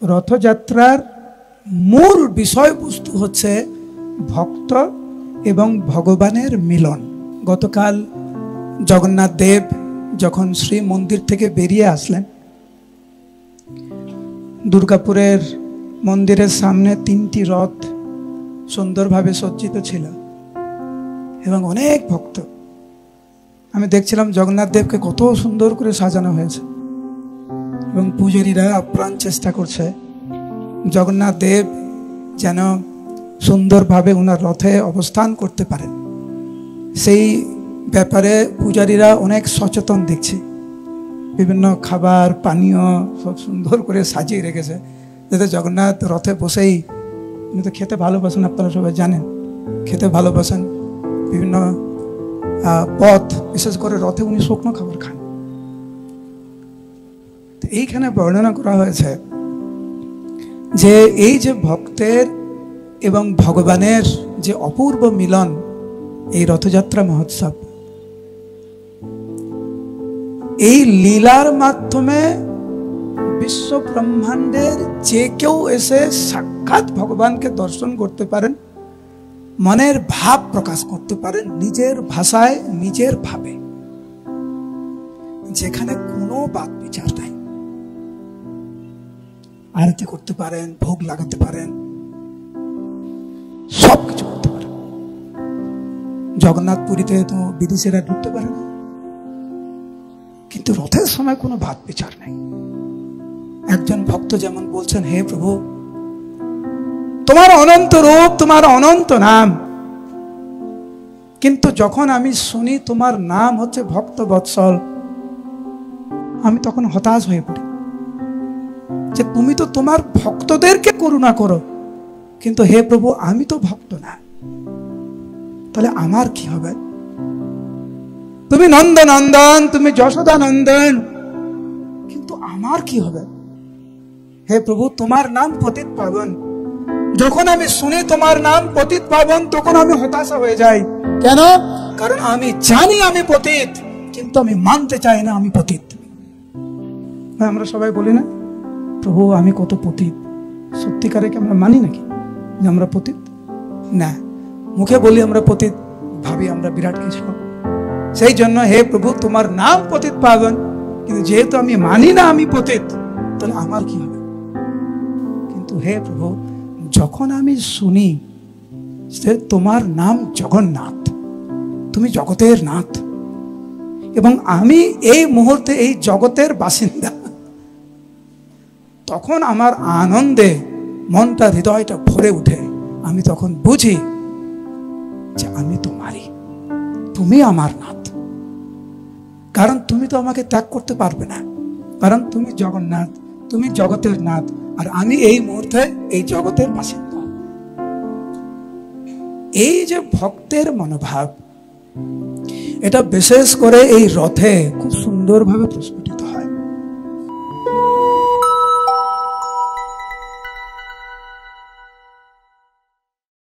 রথযাত্রার মূল বিষয়বস্তু হচ্ছে ভক্ত এবং ভগবানের মিলন। গতকাল জগন্নাথ দেব যখন শ্রী মন্দির থেকে বেরিয়ে আসলেন, দুর্গাপুরের মন্দিরের সামনে 3টি রথ সুন্দরভাবে সজ্জিত ছিল এবং অনেক ভক্ত। আমি দেখছিলাম জগন্নাথ দেবকে কত সুন্দর করে সাজানো হয়েছে এবং পূজারীরা আপ্রাণ চেষ্টা করছে জগন্নাথ দেব যেন সুন্দরভাবে ওনার রথে অবস্থান করতে পারেন। সেই ব্যাপারে পূজারীরা অনেক সচেতন দেখছি, বিভিন্ন খাবার পানীয় সব সুন্দর করে সাজিয়ে রেখেছে যাতে জগন্নাথ রথে বসেই, উনি তো খেতে ভালোবাসেন, আপনারা সবাই জানেন খেতে ভালোবাসেন, বিভিন্ন পথ বিশেষ করে রথে উনি শুকনো খাবার খান। এইখানে বর্ণনা করা হয়েছে যে এই যে ভক্তের এবং ভগবানের যে অপূর্ব মিলন, এই রথযাত্রা মহোৎসব, এই লীলার মাধ্যমে বিশ্ব ব্রহ্মাণ্ডের যে কেউ এসে সাক্ষাৎ ভগবানকে দর্শন করতে পারেন, মনের ভাব প্রকাশ করতে পারেন নিজের ভাষায় নিজের ভাবে, যেখানে কোনো বাদ বিচার নাই। আরতি করতে পারেন, ভোগ লাগাতে পারেন, সবকিছু করতে পারেন। জগন্নাথ পুরীতে তো বিদেশিরা ঢুকতে পারে না, কিন্তু রথের সময় কোনো ভাত বিচার নেই। একজন ভক্ত যেমন বলছেন, হে প্রভু, তোমার অনন্ত রূপ, তোমার অনন্ত নাম, কিন্তু যখন আমি শুনি তোমার নাম হচ্ছে ভক্ত বৎসল, আমি তখন হতাশ হয়ে পড়ি যে তুমি তো তোমার ভক্তদেরকে করুণা করো, কিন্তু হে প্রভু আমি তো ভক্ত না, তাহলে আমার কি হবে? তুমি নন্দনন্দন, তুমি যশোদা নন্দন, কিন্তু আমার কি হবে? হে প্রভু তোমার নাম পতিত পাবন, যখন আমি শুনি তোমার নাম পতিত পাবন তখন আমি হতাশা হয়ে যাই। কেন? কারণ আমি জানি আমি পতিত, কিন্তু আমি মানতে চাই না আমি পতিত। আমরা সবাই বলি না, প্রভু আমি কত পতিত, সত্যিকারে কি আমরা মানি নাকি যে আমরা পতিত? না, মুখে বলি আমরা পতিত, ভাবি আমরা বিরাট কিছু। সেই জন্য হে প্রভু তোমার নাম পতিত পাবন, কিন্তু যেহেতু আমি মানি না আমি পতিত, তাহলে আমার কি হবে? কিন্তু হে প্রভু যখন আমি শুনি যে তোমার নাম জগন্নাথ, তুমি জগতের নাথ, এবং আমি এই মুহূর্তে এই জগতের বাসিন্দা, তখন আমার আনন্দে মনটা হৃদয়টা ভরে উঠে। আমি তখন বুঝি যে আমি তোমারই, তুমি আমার নাথ, কারণ তুমি তো আমাকে ত্যাগ করতে পারবে না, কারণ তুমি জগন্নাথ, তুমি জগতের নাথ, আর আমি এই মুহূর্তে এই জগতের বাসিন্দা। এই যে ভক্তের মনোভাব, এটা বিশেষ করে এই রথে খুব সুন্দরভাবে প্রস্ফুট